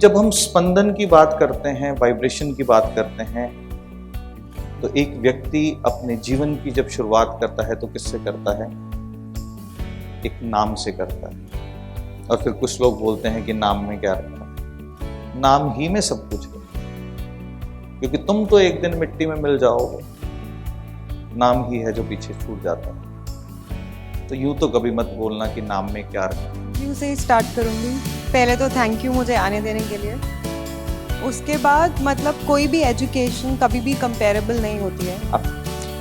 जब हम स्पंदन की बात करते हैं, वाइब्रेशन की बात करते हैं, तो एक व्यक्ति अपने जीवन की जब शुरुआत करता है तो किससे करता है? एक नाम से करता है। और फिर कुछ लोग बोलते हैं कि नाम में क्या रखा? नाम ही में सब कुछ है, क्योंकि तुम तो एक दिन मिट्टी में मिल जाओगे, नाम ही है जो पीछे छूट जाता है। तो यूं तो कभी मत बोलना कि नाम में क्या रखा। यूं से ही स्टार्ट करूंगी। पहले तो थैंक यू मुझे आने देने के लिए। उसके बाद मतलब कोई भी एजुकेशन कभी भी कंपेरेबल नहीं होती है,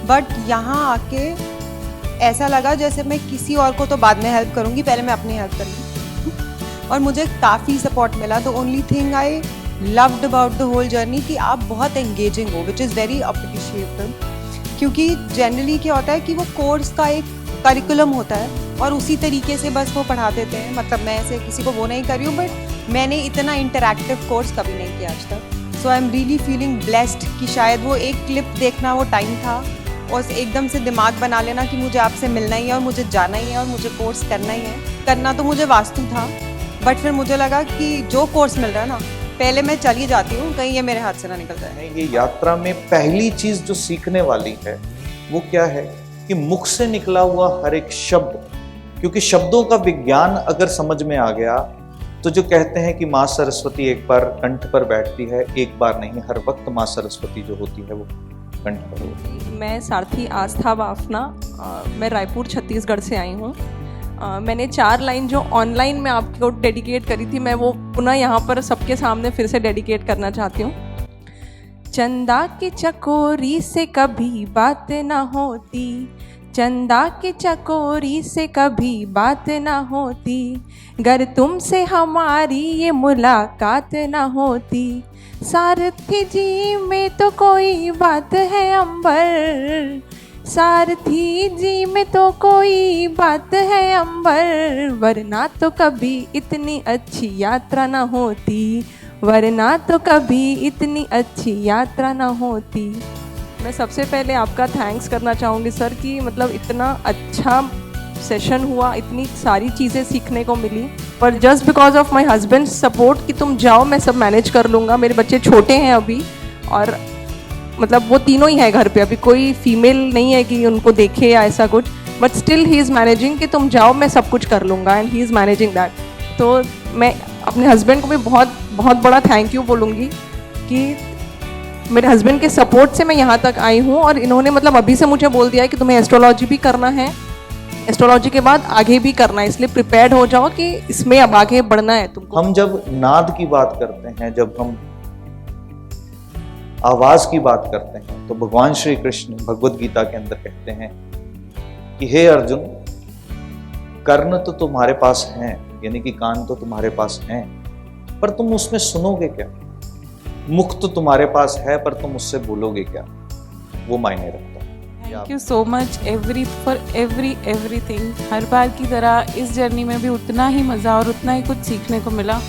बट यहाँ आके ऐसा लगा जैसे मैं किसी और को तो बाद में हेल्प करूँगी, पहले मैं अपनी हेल्प करूँगी। और मुझे काफ़ी सपोर्ट मिला। The only thing I loved about the whole journey कि आप बहुत एंगेजिंग हो, विच इज़ वेरी अप्रिशिएटेबल। क्योंकि जनरली क्या होता है कि वो कोर्स का एक करिकुलम होता है और उसी तरीके से बस वो पढ़ा देते हैं। मतलब मैं ऐसे किसी को वो नहीं कर रही हूँ, बट मैंने इतना इंटरैक्टिव कोर्स कभी नहीं किया आज तक। So I am really feeling blessed कि शायद वो एक क्लिप देखना वो टाइम था और एकदम से दिमाग बना लेना कि मुझे आपसे मिलना ही है और मुझे जाना ही है और मुझे कोर्स करना ही है। करना तो मुझे वास्तु था, बट फिर मुझे लगा कि जो कोर्स मिल रहा है ना, पहले मैं चली जाती हूँ, कहीं ये मेरे हाथ से ना निकल जाए। ये यात्रा में पहली चीज जो सीखने वाली है वो क्या है कि मुख से निकला हुआ हर एक शब्द, क्योंकि शब्दों का विज्ञान अगर समझ में आ गया तो जो कहते हैं कि माँ सरस्वती एक बार कंठ पर बैठती है, एक बार नहीं, हर वक्त माँ सरस्वती जो होती है वो कंठ पर होती है। मैं सारथी आस्था बाफना, मैं रायपुर छत्तीसगढ़ से आई हूँ। मैंने 4 लाइन जो ऑनलाइन में आपको डेडिकेट करी थी, मैं वो पुनः यहाँ पर सबके सामने फिर से डेडिकेट करना चाहती हूँ। चंदा की चकोरी से कभी बात ना होती, चंदा की चकोरी से कभी बात ना होती, गर तुमसे हमारी ये मुलाकात ना होती, सारथी जी में तो कोई बात है अंबर, सारथी जी में तो कोई बात है अंबर, वरना तो कभी इतनी अच्छी यात्रा ना होती, वरना तो कभी इतनी अच्छी यात्रा ना होती। मैं सबसे पहले आपका थैंक्स करना चाहूँगी सर कि मतलब इतना अच्छा सेशन हुआ, इतनी सारी चीज़ें सीखने को मिली, पर just because of my husband support कि तुम जाओ मैं सब मैनेज कर लूँगा। मेरे बच्चे छोटे हैं अभी और मतलब वो तीनों ही है घर पे, अभी कोई फीमेल नहीं है कि उनको देखे या ऐसा कुछ, but still he is managing कि तुम जाओ मैं सब कुछ कर लूँगा, and he is managing that. तो मैं अपने हस्बैंड को भी बहुत बहुत बड़ा थैंक यू बोलूँगी कि मेरे हस्बैंड के सपोर्ट से मैं यहाँ तक आई हूँ, और इन्होंने मतलब अभी से मुझे बोल दिया है कि तुम्हें एस्ट्रोलॉजी भी करना है, एस्ट्रोलॉजी के बाद आगे भी करना है, इसलिए प्रिपेयर्ड हो जाओ कि इसमें अब आगे बढ़ना है तुमको। हम जब नाद की बात करते हैं, जब हम आवाज की बात करते हैं, तो भगवान श्री कृष्ण भगवद गीता के अंदर कहते हैं कि हे अर्जुन, कर्ण तो तुम्हारे पास हैं, यानी कि कान तो तुम्हारे पास हैं, पर तुम उसमें सुनोगे क्या? मुख तो तुम्हारे पास है, पर तुम उससे बोलोगे क्या? वो मायने रखता है। Thank you so much for everything. हर बार की तरह इस जर्नी में भी उतना ही मज़ा और उतना ही कुछ सीखने को मिला,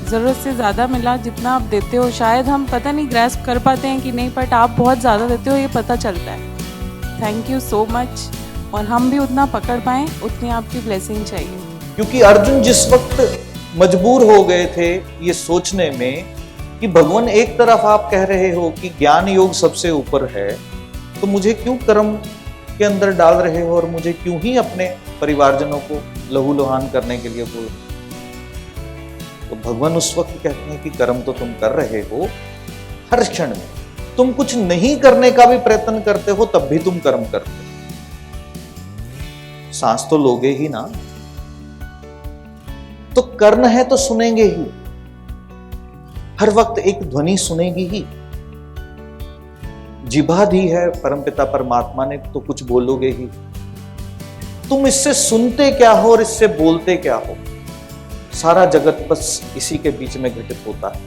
ज़रूरत से ज़्यादा मिला। जितना आप देते हो शायद हम पता नहीं ग्रैस्प कर पाते हैं कि नहीं, बट आप बहुत ज़्यादा देते हो, ये पता चलता है। थैंक यू सो मच, और हम भी उतना पकड़ पाएँ उतनी आपकी ब्लेसिंग चाहिए। क्योंकि अर्जुन जिस वक्त मजबूर हो गए थे ये सोचने में कि भगवान एक तरफ आप कह रहे हो कि ज्ञान योग सबसे ऊपर है, तो मुझे क्यों कर्म के अंदर डाल रहे हो और मुझे क्यों ही अपने परिवारजनों को लहूलुहान करने के लिए बोल रहे हो? तो भगवान उस वक्त कहते हैं कि कर्म तो तुम कर रहे हो, हर क्षण में तुम कुछ नहीं करने का भी प्रयत्न करते हो, तब भी तुम कर्म करते हो। सांस तो लोगे ही ना, तो कर्ण है तो सुनेंगे ही, हर वक्त एक ध्वनि सुनेगी ही। जिभा दी है परमपिता परमात्मा ने, तो कुछ बोलोगे ही। तुम इससे सुनते क्या हो और इससे बोलते क्या हो? सारा जगत बस इसी के बीच में घटित होता है,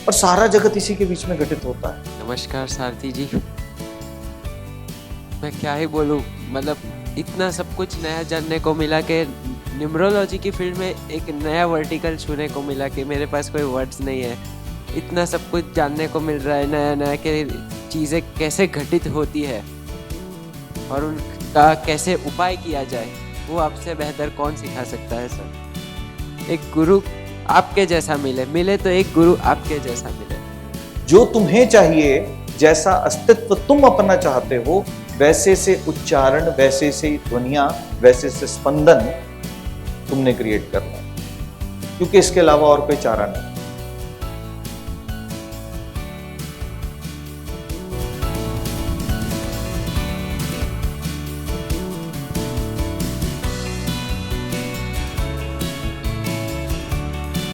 और सारा जगत इसी के बीच में घटित होता है। नमस्कार सारथी जी, मैं क्या ही बोलूं, मतलब इतना सब कुछ नया जानने को मिला कि न्यूमरोलॉजी की फील्ड में एक नया वर्टिकल छूने को मिला कि मेरे पास कोई वर्ड्स नहीं है। इतना सब कुछ जानने को मिल रहा है नया नया कि चीज़ें कैसे घटित होती है और उनका कैसे उपाय किया जाए, वो आपसे बेहतर कौन सिखा सकता है सर। एक गुरु आपके जैसा मिले, मिले तो एक गुरु आपके जैसा मिले। जो तुम्हें चाहिए, जैसा अस्तित्व तुम अपना चाहते हो, वैसे से उच्चारण, वैसे से ध्वनियां, वैसे से स्पंदन तुमने क्रिएट करना है, क्योंकि इसके अलावा और कोई चारा नहीं।